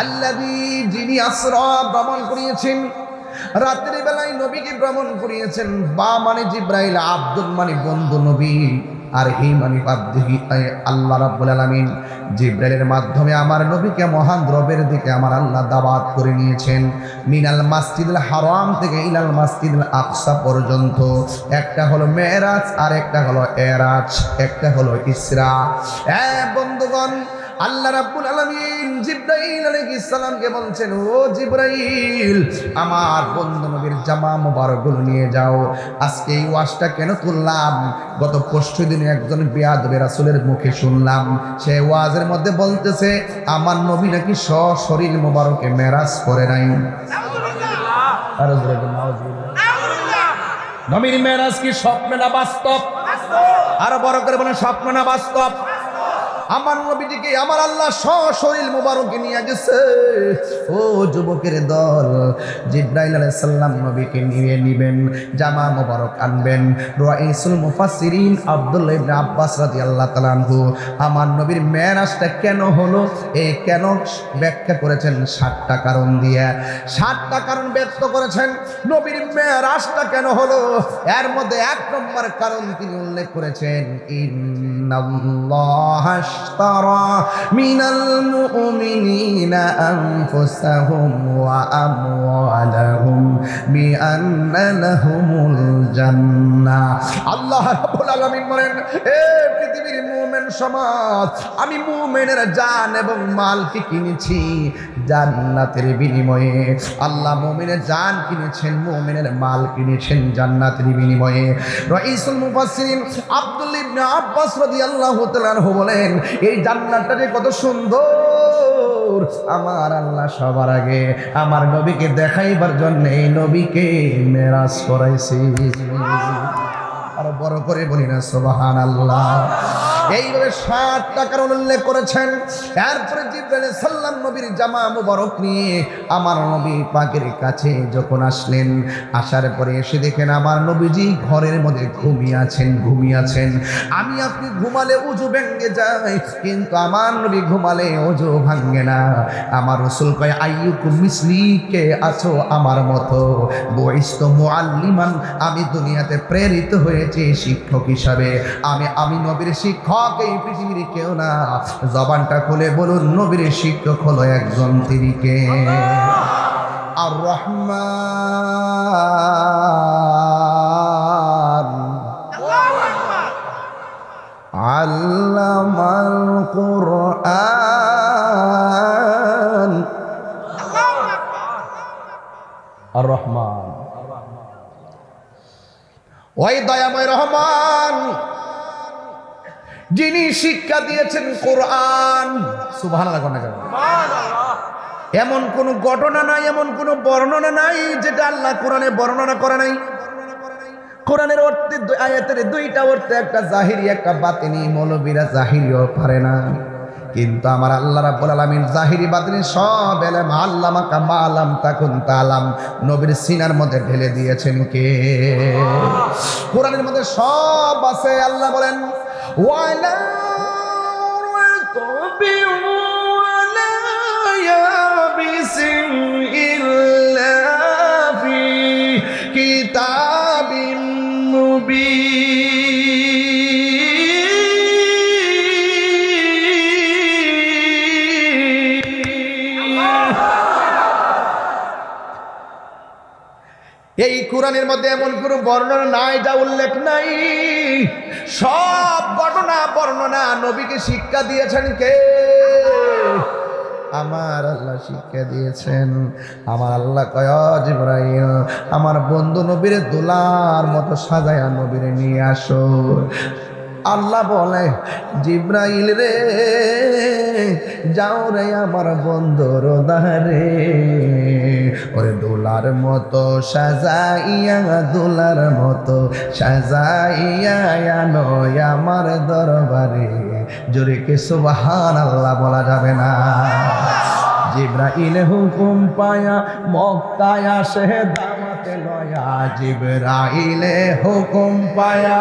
আল্লাযী যিনি আসরা ভ্রমণ করিয়েছেন, রাতের বেলায় নবীকে ভ্রমণ করিয়েছেন। বা মানে জিব্রাইল, আব্দুল মানে বন্ধু নবী, আর হি মানে আব্দিহি আল্লাহ রাব্বুল আলামিন। জিব্রাইলের মাধ্যমে আমার নবীকে মহান রবের দিকে আমার আল্লাহ দাওয়াত করে নিয়েছেন। মিনাল মাসজিদুল হারাম থেকে ইলাল মাসজিদুল আকসা পর্যন্ত। একটা হলো মেরাজ আর একটা হলো এরাজ, একটা হলো ইসরা। বন্ধুগণ, আল্লাহ রাব্বুল আলামিন জিব্রাইল আলাইহিস সালামকে বলছেন, ও জিব্রাইল, আমার বন্ধু নবীর জামা মোবারকগুলো নিয়ে যাও। আজকে এই ওয়াজটা কেন তুললাম? গত পরশু দিনে একজন বেয়াদব রাসূলের মুখে শুনলাম, সে ওয়াজের মধ্যে বলতেছে আমার নবী নাকি সশরীর মোবারকে মেরাজ করে নাই। নবীর মেরাজ কি স্বপ্ন না বাস্তব? আরো বড় করে বলেন, স্বপ্ন না বাস্তব? আমার নবীজিকে আমার আল্লাহ সশরীর মুবারকে নিয়ে গেছে। ও যুবকের দল, জিব্রাইল আলাইহিস সালাম নবীকে নিয়ে নিবেন, জামা মুবারক আনবেন। রাইসুল মুফাসসিরিন আব্দুল্লাহ ইবনে আব্বাস রাদিয়াল্লাহু তাআলা আনহু আমার নবীর মেরাজটা কেন হলো, এই কেন ব্যাখ্যা করেছেন 7টা কারণ দিয়ে। 7টা কারণ ব্যক্ত করেছেন নবীর মেরাজটা কেন হলো। এর মধ্যে 1 নম্বর কারণ তিনি উল্লেখ করেছেন, ইন্নাল্লাহ اشترى من المؤمنين أنفسهم وأموالهم بأن لهم الجنة। আল্লাহ রাব্বুল আলামিন বলেন, হে পৃথিবীর মুমিন সমাজ, আমি মুমিনের জান এবং মালকে কিনেছি জান্নাতের বিনিময়ে। আল্লাহ মুমিনের জান কিনেছেন, মুমিনের মাল কিনেছেন জান্নাতের বিনিময়ে। রাইসুল মুফাসসিরিন আব্দুল্লাহ ইবনে আব্বাস রাদিয়াল্লাহু তাআলা আনহু বলেন, এই জান্নাতটা যে কত সুন্দর, আমার আল্লাহ সবার আগে আমার নবীকে দেখাইবার জন্য এই নবীকে মেরাজ করাইছে। আরো বড় করে বলি না সুবহানাল্লাহ। এইভাবে 7টা কারণ উল্লেখ করেছেন। এরপরে জিব্রাইল সাল্লাম নবীর জামা মুবারক নিয়ে আমার নবী পাকের কাছে যখন আসলেন, আসার পরে এসে দেখেন আমার নবীজি ঘরের মধ্যে ঘুমিয়ে আছেন। আমি আপনি ঘুমালে ওযু ভেঙে যায়, কিন্তু আমার নবী ঘুমালে ওযু ভাঙে না। আমার রাসূল কয়, আইয়ুকুম মিসলি, কে আছো আমার মতো? বুইস্তু মুআল্লিমান, আমি দুনিয়াতে প্রেরিত হয়েছি শিক্ষক হিসাবে। আমি নবীর শিক্ষক, এই পৃথিবীর কেউ না। জবানটা খুলে বলুন, নবীর শিক্ষক হলো একজন, তিনি কে? আর রহমান আল্লামাল কুরআন। আর রহমান, ওই দয়াময় রহমান যিনি শিক্ষা দিয়েছেন কোরআন। সুবহানাল্লাহ। এমন কোন ঘটনা নাই, এমন কোন বর্ণনা নাই যেটা আল্লাহ কোরআনে বর্ণনা করে নাই। কোরআনের অর্থে আয়াতের 2টা অর্থ, একটা জাহিরি একটা বাতিনি। মৌলবীরা জাহিরিও পারে না, কিন্তু আমার আল্লাহ রাব্বুল আলামিন জাহিরি বাতিনি সব এলেম আল্লামাকা মা লাম তাকুন তাআলাম নবীর সিনার মধ্যে ঢেলে দিয়েছেন কে? কোরআনের মধ্যে সব আছে। আল্লাহ বলেন, ওয়ালা রাতবি ওয়ালা ইয়াবিসিন ইল্লা ফি কিতাবিন মুবিন। এই কোরআনের মধ্যে এমন কোনো বর্ণনা নাই যা উল্লেখ নাই। সব ঘটনা বর্ণনা নবীকে শিক্ষা দিয়েছেন কে? আমার আল্লাহ শিক্ষা দিয়েছেন। আমার আল্লাহ কয়, জিবরাইল, আমার বন্ধু নবীর দোলার মতো সাজায়া নবীরে নিয়ে আসো। আল্লাহ বলে, জিবরাইল রে, যাও রে আমার বন্ধুর দারে, ওরে দোলার মতো সাজাইয়া, দোলার মতো সাজাইয়া আনো আমার দরবারে। জোরে কে সুবহানাল্লাহ বলা যাবে না? জিবরাইল হুকুম পায়া মক্কায় আসে দামাতে লয়া। জিবরাইল হুকুম পায়া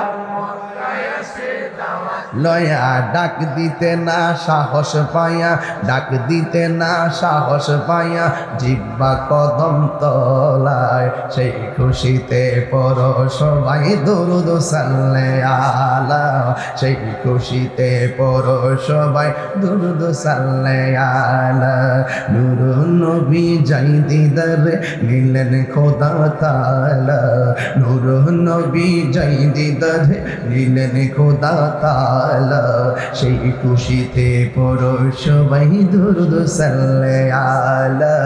লয়া ডাক দিতে না সাহস পাইয়া, ডাক দিতে না সাহস পাইয়া, জিব্বা কদম তলায়, সেই খুশিতে পড়ো সবাই দুরূদ সাল্লে আলা, সেই খুশিতে পড়ো সবাই দুরূদ সাল্লে আলা। নূরুন নবী যাই দিদারে নিলেন খোদা তাআলা, নূরুন নবী যাই দিদারে নিলেন খোদা তাআলা, সেই খুশিতে পড়ো সবাই দুরূদ সাল্লে আলা,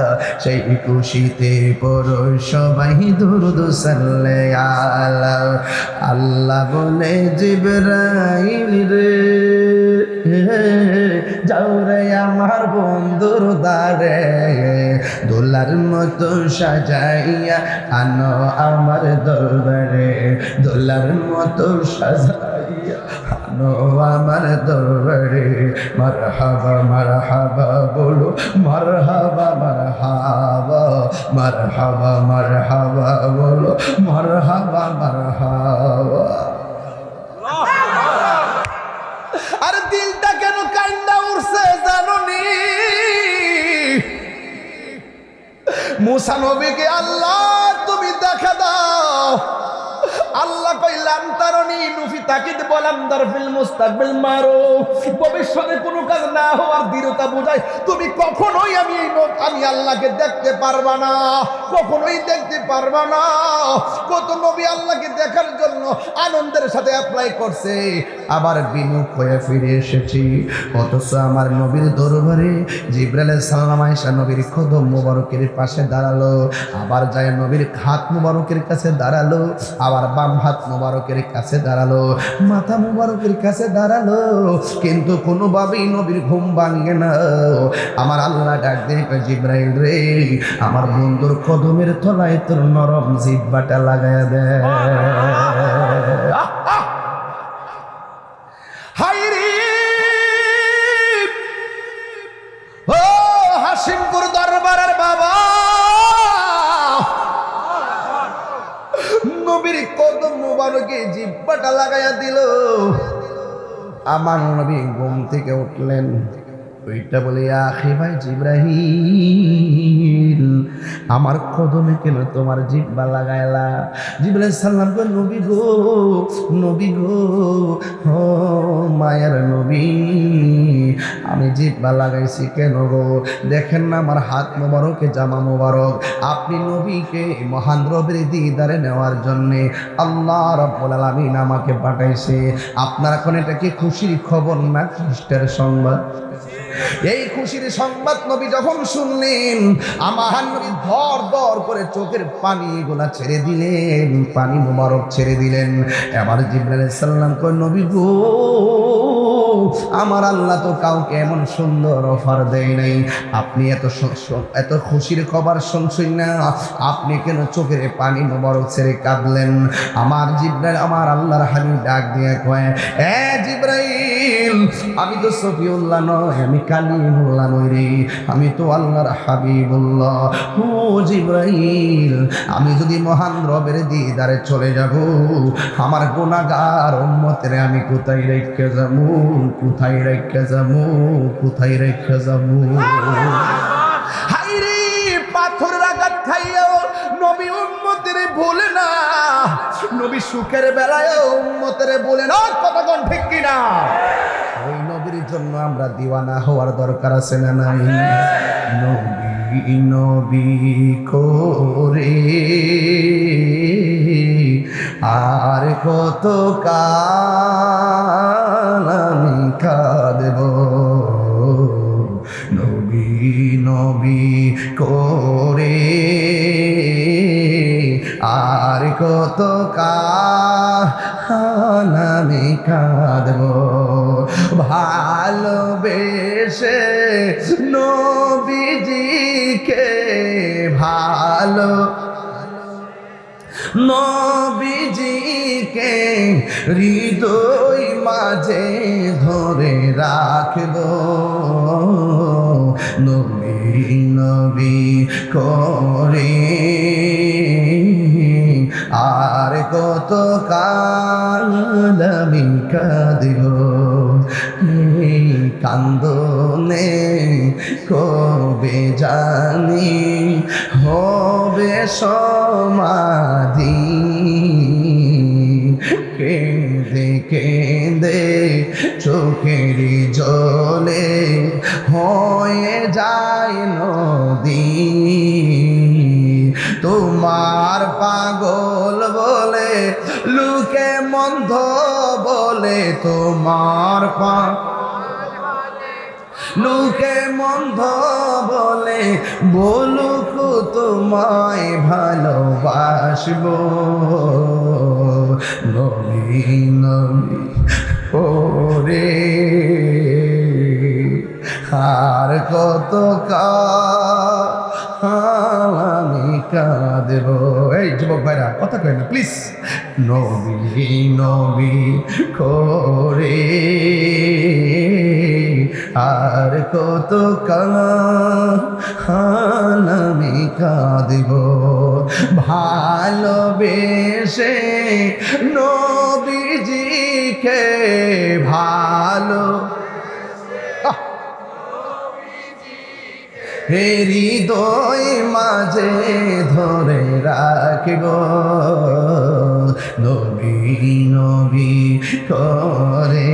সেই খুশিতে পড়ো সবাই দুরূদ সাল্লে আলা। আল্লাহ বলে জিবরাইল রে, যাও রে আমার বন্ধুর দ্বারে, দোলার মতো সাজাইয়া আনো আমার দরবারে, দোলার মতো সাজাইয়া আনো আমার দরবারে। মারহাবা মারহাবা বলো, মারহাবা মারহাবা, মারহাবা মারহাবা বলো, মারহাবা মারহাবা। আর দিলটা কেন কাইন্দা উঠছে জানোনি? মুসা নবীকে আল্লাহ তুমি দেখা দাও, আল্লাহ কইলাম তারনি নুফি তাকিদ বলাম দারফিল মুস্তাকবিল মারো, ভবিষ্যতে কোনো কাজ না হওয়ার দৃঢ়তা বোঝায় তুমি কখনোই আমি আল্লাহকে দেখতে পারবা না, কখনোই দেখতে পারবা না। কত নবী আল্লাহকে দেখার জন্য আনন্দের সাথে অ্যাপ্লাই করছে, আবার বিমুখ হয়ে ফিরে এসেছি। অথচ আমার নবীর দরবারে জিবরাইল আলাইহিস সালাম আয়েশা নবীর কদম মুবারকের পাশে দাঁড়ালো, আবার যায় নবীর হাত মুবারকের কাছে দাঁড়ালো, আবার বাম হাত মুবারকের কাছে দাঁড়ালো, মাথা মুবারকের কাছে দাঁড়ালো, কিন্তু কোনোভাবেই নবীর ঘুম ভাঙে না। আমার আল্লাহ ডাক দিয়ে কয়, জিবরাইল রে, আমার বন্ধুর কদমের তলায় তোর নরম জিহ্বাটা লাগায়া দে। হায়রে ও হাশিমপুর দরবারের বাবা, নবীর কদম মুবারকে জিহ্বাটা লাগাইয়া দিল। আমার নবী ঘুম থেকে উঠলেন, ওইটা বলে আখি ভাই জিবরাইল, আমার কদমে কেন তোমার জিহ্বা লাগাইলা? জিবরাইল সাল্লাম কই, নবী গো, নবী গো, ও মায়ের নবী, আমি জিহ্বা লাগাইছি কেন গো? দেখেন না আমার হাত মোবারকে জামা মোবারক, আপনি নবীকে মহান রবের দিদারে নেওয়ার জন্যে আল্লাহ রাব্বুল আলামিন আমাকে পাঠাইছে। আপনার এখন এটা কি খুশির খবর না কষ্টের সংবাদ? এই খুশির সংবাদ নবী যখন শুনলেন, আমার নবী ধর ধর করে চোখের পানিগুলা ছেড়ে দিলেন, পানি মোবারক ছেড়ে দিলেন। এবার জিবরাইল আলাইহিস সালাম কই, নবী গো, আমার আল্লাহ তো কাউকে এমন সুন্দর অফার দেয় নাই, আপনি এত খুশির খবর শুনছেন না, আপনি কেন চোখের পানি মোবারক ছেড়ে কাঁদলেন? আমার জিবরাইল, আমার আল্লাহর হাবিব ডাক দিয়ে কয়, এ জিবরাইল, আমি তো সফিউল্লাহ নয়, আমি কালিমুল্লাহ নই রে, আমি তো আল্লাহর হাবিবুল্লাহ। ও জিবরাইল, আমি যদি মহান রবের দিদারে চলে যাব, আমার গুনাহগার উম্মতের আমি কোথায় রেখে যাব, কোথায় রেখে যাব, কোথায় রেখে যাব? হায়রে, পাথরের আঘাত খাইয়াও নবী উম্মতের বলে না, নবী সুখের বেলায় উম্মতের বলে না, কথা কোন ঠিক কিনা? ওই নবীর জন্য আমরা দিওয়ানা হওয়ার দরকার আছে না নাই? নবী নবী করে আর কত কাল আমি কাঁদব, নবী নবী করে আর কত কাল আমি কাঁদব, ভালোবেসে নবীজিকে ভালো নবীজিকে হৃদয় মাঝে ধরে রাখব, নবী নবী করে আর কত কাল আমি কাঁদিব এই কান্দনে, কবে জানি হবে সমাধি। কেঁদে কেঁদে চোখেরই জলে হয়ে যায় নদী। তোমার পাগল বলে লোকে মন্দ বলে, তোমার লোকে মন্দ বলে বলুক তোমায় ভালোবাসবো। নবী নবী ওরে আর কত কাল আমি কাঁদব। এই যুবক ভাইরা কথা কয় না প্লিজ। নবী নবী করে আর কত কাল আমি কাঁদব। ভালোবেসে নবীজিকে ভালো হৃদয় মাঝে ধরে রাখিব। নবী নবী করে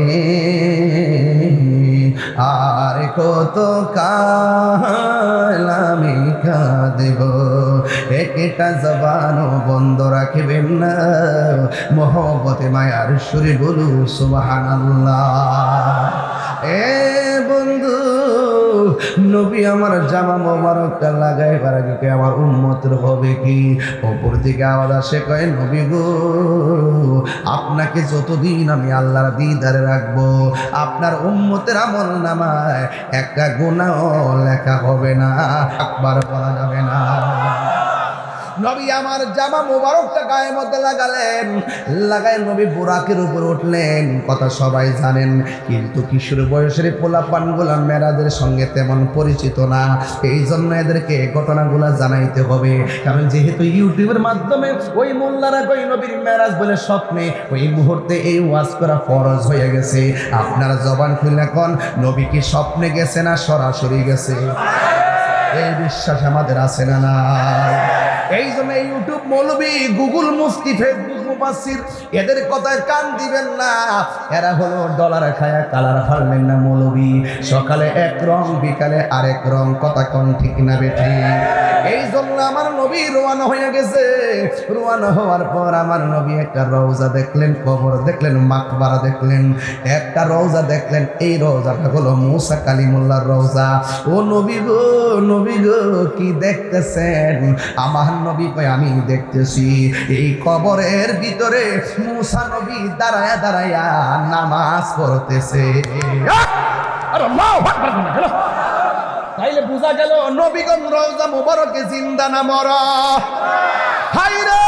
আর কত কাল আমি কাঁদব। একটা জবানও বন্ধ রাখবেন না, মহব্বতে মায়ার সুরে বলু সুবহানাল্লাহ। এ বন্ধু, নবী আমার জামা মোবারকটা লাগাইবার আগে আমার উম্মতের হবে কি? ওপর থেকে আওয়াজ আসে, কয় নবী গো, আপনাকে যতদিন আমি আল্লাহর দিদারে রাখবো আপনার উম্মতের আমল নামায় একটা গুনাহও লেখা হবে না, একবার বলা যাবে না। নবী আমার জামা মোবারকটা গায়ের মধ্যে লাগালেন, লাগাই নবী বুরাকের উপর উঠলেন। কথা সবাই জানেন, কিন্তু কিশোর বয়সের পোলাপানগুলা মেরাজের সঙ্গে তেমন পরিচিত না, এই জন্য এদেরকে ঘটনাগুলা জানাইতে হবে। কারণ যেহেতু ইউটিউবের মাধ্যমে ওই মোল্লারা কই নবীর মেরাজ বলে স্বপ্নে, ওই মুহূর্তে এই ওয়াজ করা ফরজ হয়ে গেছে। আপনারা জবান খুলে কোন, নবী কি স্বপ্নে গেছে না সরাসরি গেছে? এই বিশ্বাস আমাদের আছে না না? এই জন্য ইউটিউব মৌলবী, গুগল মুফতি, ফেসবুক মুফাসসির এদের কথায় কান দিবেন না। এরা হলো ডলার খায়া কালার ফালবেন না মৌলবী। সকালে এক রং, বিকালে আরেক রং। কথা কোন ঠিক না বেঠি? এই জন্য আমার নবী রওনা হয়ে গেছে। রওনা হওয়ার পর আমার নবী একটা রওজা দেখলেন, কবর দেখলেন, মাকবারা দেখলেন, একটা রওজা দেখলেন। এই রওজাটা হলো মুসা কালিমুল্লাহর রওজা। ও নবী গো, নবী গো, কি দেখতেছেন? আমার নবী কয়, আমি দেখতেছি এই কবরের ভিতরে মুসা নবী দাঁড়ায়া দাঁড়ায়া নামাজ পড়তেছে। তাইলে বোঝা গেল নবীগণ রওজা মুবারকে জিন্দা না মরা? হায়রে,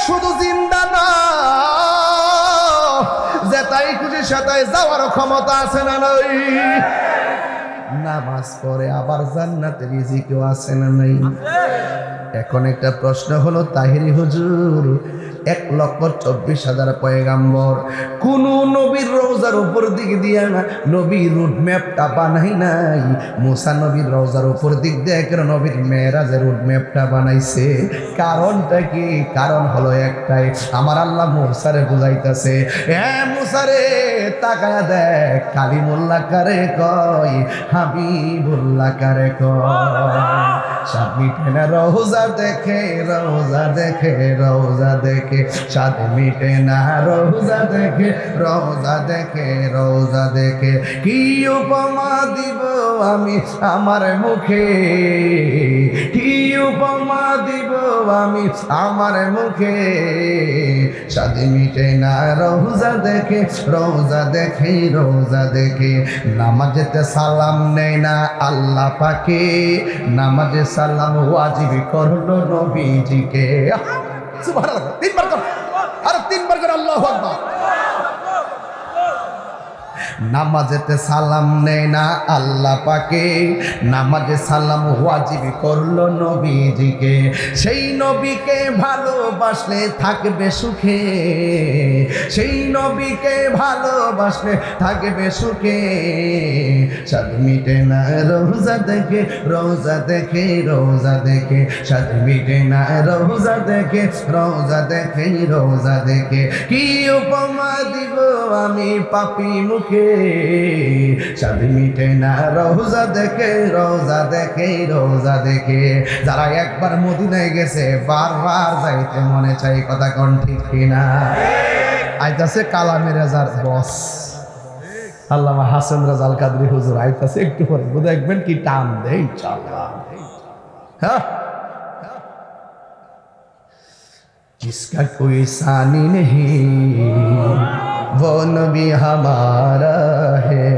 শুধু জিন্দা না, যেটাই খুশি সেটাই যাওয়ার ক্ষমতা আছে না নাই? নামাজ পড়ে আবার জান্নাতের রিজিকও আছে না নাই? এখন একটা প্রশ্ন হলো, তাহিরি হুজুর 1,24,000 পয়গাম্বর, কোন নবীর রওজার উপর দিক দিয়া নবীর রুট ম্যাপটা বানাই নাই? মুসা নবীর রওজার উপর দিক দিয়ে কেন নবীর মেরাজের রুট ম্যাপটা বানাইছে? কারণটা কি? কারণ হলো একটাই, আমার আল্লাহ মুসারে বুঝাইতেছে, এ মুসারে তাকায়া দেখ, কালিমুল্লাহ কারে কয়, হাবিবুল্লাহ কারে কয়। সাদ মিটে না রওজা দেখে, রওজা দেখে, রওজা দেখে, সাদ মিটে না রওজা দেখে, রওজা দেখে, রওজা দেখে। কি উপমা দিব আমি আমার মুখে, কি উপমা দিব আমি আমার মুখে, সাদ মিটে না রওজা দেখে, রওজা দেখে, রওজা দেখে। নামাজেতে সালাম নেয় না আল্লাহ পাকে, নামাজে সালাম ওয়াজিব করলো নবীজিকে। সুবহানাল্লাহ, 3 বার কর, আর 3 বার কর, আল্লাহু আকবার। নামাজেতে সালাম নেয় না আল্লাহ পাকে, নামাজে সালাম ওয়াজিব করলো নবীজিকে। সেই নবীকে ভালোবাসলে থাকবে সুখে, সেই নবীকে ভালোবাসলে থাকবে সুখে। সাদ মিটে না রোজা দেখে, রোজা দেখে, রোজা দেখে, সাদ মিটে না রোজা দেখে, রোজা দেখে, রোজা দেখে। কি উপমা দিব আমি পাপী মুখে, সাদ মিটে না রোজা দেখে, রোজা দেখে, রোজা দেখে। যারা একবার মদিনায় গেছে বারবার যাইতে মনে চাই, কথা কোন ঠিক কিনা? আইতাছে কালামে রেজার বস আল্লামা হাসান রাজাল কাদরি হুজুর আইতাছে একটু পরে, দেখবেন কি টান দেয় ইনশাআল্লাহ। হ্যাঁ, जिसका कोई सानी नहीं वो नबी हमारा है।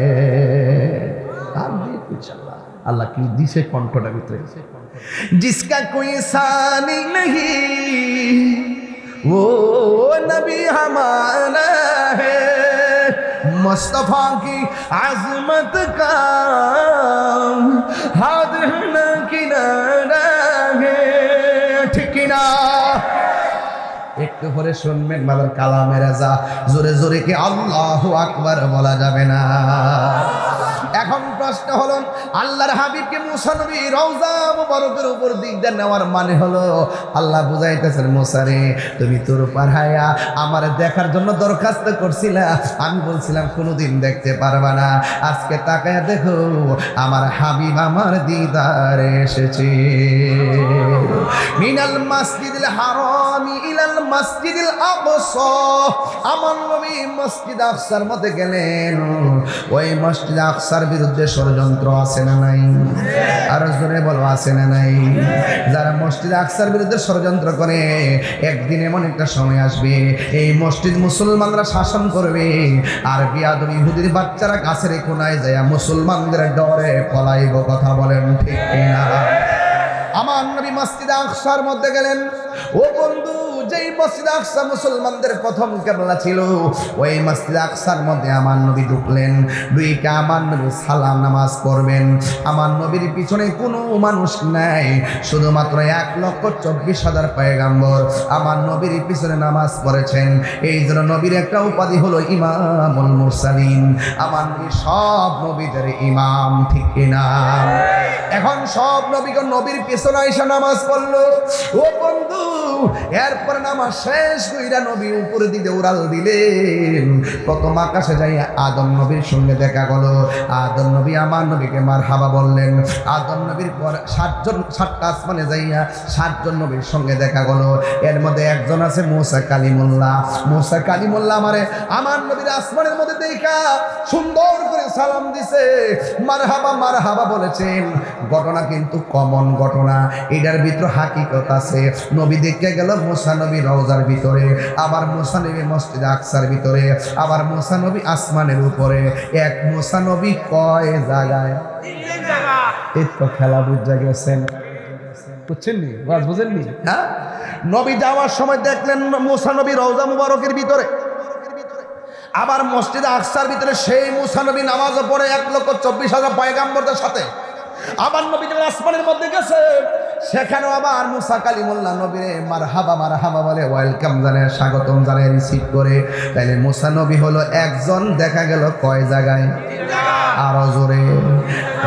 আল্লাহ কি দিছে কণ্ঠটা ভিতরে, जिसका कोई सानी नहीं वो नबी हमारा है, मुस्तफा की आजमत का हाथ न किनारा है, ठीक ना? একটু পরে শুনবেন বাবার কালামে রাজা জোরে জোরে কি আল্লাহু আকবার বলা যাবে না? এখন প্রশ্ন হলো, আল্লাহর হাবিবকে মুসা নবী রওজা মুবারকের উপর দিক দিয়ে নেওয়ার মানে হলো আল্লাহ বুঝাইতেছেন, মুসা রে তুমি তোর পাহায়া আমার দেখার জন্য দরখাস্ত করছিলা, আমি বলছিলাম কোনোদিন দেখতে পারবা না, আজকে তাকায়া দেখো আমার হাবিব আমার দিদারে এসেছে। মিনাল মাসজিদিল হারামি ইলাল মসজিদুল আকসা, আমার নবী মসজিদ আকসার মধ্যে গেলেন। ওই মসজিদ আকসার বিরুদ্ধে ষড়যন্ত্র আছে না নাই? আর জোরে বলো আছে না নাই? যারা মসজিদ আকসার বিরুদ্ধে ষড়যন্ত্র করে, একদিন এমন একটা সময় আসবে এই মসজিদ মুসলমানরা শাসন করবে, আর বিয়াদব ইহুদির বাচ্চারা গাছের কোনায় যায় মুসলমানদের ডরে পলাইব, কথা বলেন ঠিক কিনা? আমার নবী মসজিদ আকসার মধ্যে গেলেন। ও বন্ধু, যেই মসজিদ আকসা মুসলমানদের প্রথম কিবলা ছিল, ওই মসজিদ আকসার মধ্যে আমার নবী ঢুকলেন। দুইটা আমার নবী সালাম নামাজ পড়বেন। আমার নবীর পিছনে কোনো মানুষ নাই, শুধুমাত্র 1,24,000 পয়গাম্বর আমার নবীর পিছনে নামাজ পড়েছেন। এই জন্য নবীর একটা উপাধি হলো ইমামুল মুরসালিন। আমার নবী সব নবীদের ইমাম, ঠিক কিনা? এখন সব নবীগণ নবীর পিছনে এসে নামাজ পড়লো। ও বন্ধু, এরপর নামাজ শেষ কইরা নবী উপরে দিকে উড়াল দিলেন। প্রথম আকাশে যাই আদম নবীর সঙ্গে দেখা গেল। আদম নবী আমার নবীকে মারহাবা বললেন। আদম নবীর পর 7টা আসমানে যাইয়া 7 জন নবীর সঙ্গে দেখা গেল। এর মধ্যে একজন আছে মুসা কালিমুল্লাহ। মুসা কালিমুল্লাহ আমার নবীর আসমানের মধ্যে দেখা সুন্দর করে সালাম দিছে, মারহাবা মারহাবা বলেছেন। ঘটনা কিন্তু কমন ঘটনা, এটার ভিতর হাকিকত আছে। নবী দেখে গেল মুসা নবী রওজার ভিতরে, আবার মুসা নবী মসজিদ আকসার ভিতরে, আবার মুসা নবী আসমানের উপরে। এক মুসা নবী কয় জায়গায়? এই তো খেলা বুঝা গেছেন, বুঝছেন নি? বুঝেননি? হ্যাঁ, নবী যাওয়ার সময় দেখলেন মুসা নবী রওজা মুবারকের ভিতরে, আবার মসজিদ আকসার ভিতরে সেই মুসা নবী নামাজও পড়ে 1,24,000 পয়গাম্বরদের সাথে। আবার নবী যখন আসমানের মধ্যে গেছে, সেখানেও আবার মুসা কালিমুল্লাহ নবীরে মারহাবা মারহাবা বলে ওয়েলকাম জানায়, স্বাগতম জানায়, রিসিভ করে। তাইলে মুসা নবী হলো একজন, দেখা গেল কয় জায়গায়? আরো জোরে।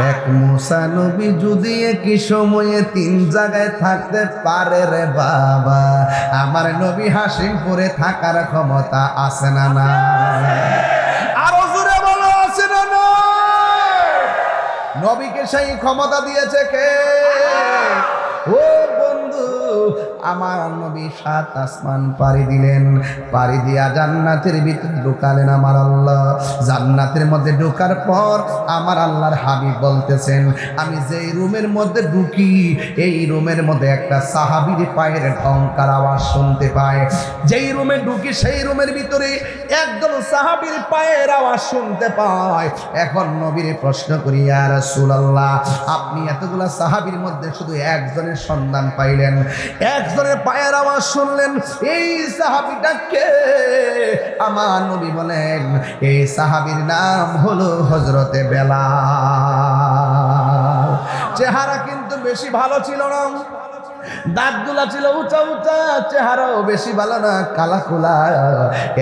এক মুসা নবী যদি একই সময়ে 3 জায়গায় থাকতে পারে রে বাবা, আমার নবী হাসিমপুরে থাকার ক্ষমতা আছে না না? আরো জোরে বলো, আছে না না? নবীকে সেই ক্ষমতা দিয়েছে কে? ও বন্ধু, আমার নবী 7 আসমান পাড়ি দিলেন। পাড়ি দিয়া জান্নাতের ভিতরে ঢুকালেন আমার আল্লাহ। জান্নাতের মধ্যে ঢোকার পর আমার আল্লাহর হাবিব বলতেছেন, আমি যেই রুমের মধ্যে ঢুকি, এই রুমের মধ্যে একটা সাহাবীর পায়ের ঢংকার আওয়াজ শুনতে পায়। যেই রুমে ঢুকি সেই রুমের ভিতরে একদল সাহাবীর পায়ের আওয়াজ শুনতে পায়। এখন নবীরে প্রশ্ন করি, ইয়া রাসূলুল্লাহ, আপনি এতগুলা সাহাবীর মধ্যে শুধু একজনের সন্ধান পাইলেন, একজন একজনের পায়ের আওয়াজ শুনলেন। এই সাহাবীটাকে আমার নবী বলেন, এই সাহাবীর নাম হলো হযরতে বেলাল। চেহারা কিন্তু বেশি ভালো ছিল না, দাঁতগুলা ছিল উঁচা উঁচা, চেহারাও বেশি ভালো না, কালা কুলা।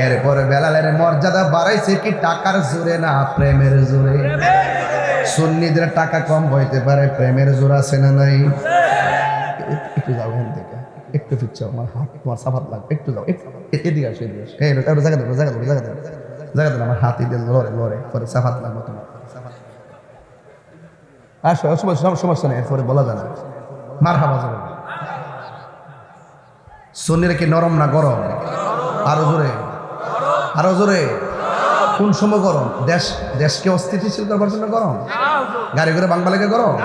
এরপরে বেলালের মর্যাদা বাড়াইছে কি টাকার জোরে না প্রেমের জোরে? সুন্নিদের টাকা কম হইতে পারে, প্রেমের জোর আছে না নাই? একটু যাও এখান থেকে, একটু ফিরছো, আমার হাত তোমার সাফাত লাগবে, একটু যাও, এদিকে আসো, এদিকে আসো, এই জায়গা দেবো, জায়গা দেবো, জায়গা দেবো, জায়গা দেবো, আমার হাত দিয়ে লড়ে লড়ে পরে সাফাত লাগবে তোমার। আসো, সমস্যা নেই, এরপরে বলা যায় না। মারহাবা যাবে। সুন্নিরা কি নরম না গরম? আরো জোরে, আরো জোরে। কোন সময় গরম? দেশকে অস্থিতিশীল করবার জন্য গরম? গাড়ি ঘোড়া ভাঙবা লাগে গরম?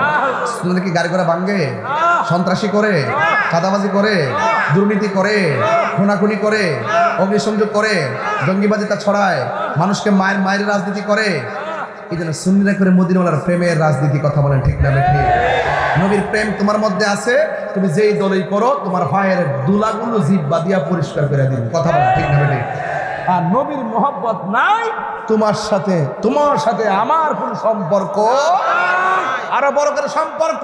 সুন্নিরা কি গাড়ি ঘোড়া ভাঙে? সন্ত্রাসী করে, চাঁদাবাজি করে, দুর্নীতি করে, খুনাখুনি করে, অগ্নিসংযোগ করে, জঙ্গিবাদিতা ছড়ায়, মানুষকে মায়ের রাজনীতি করে। এই জন্য সুন্নিরা করে মদিনাওয়ালার প্রেমের রাজনীতি কথা বলেন, ঠিক না ঠিক? নবীর প্রেম তোমার মধ্যে আছে, তুমি যেই দলই করো তোমার ভাইয়ের দুলাগুলো জিহ্বা দিয়া পরিষ্কার করে দিন, কথা বলেন, ঠিক না ঠিক? আর নবীর মহব্বত নাই তোমার সাথে আমার কোন সম্পর্ক, আরো বড় করে সম্পর্ক।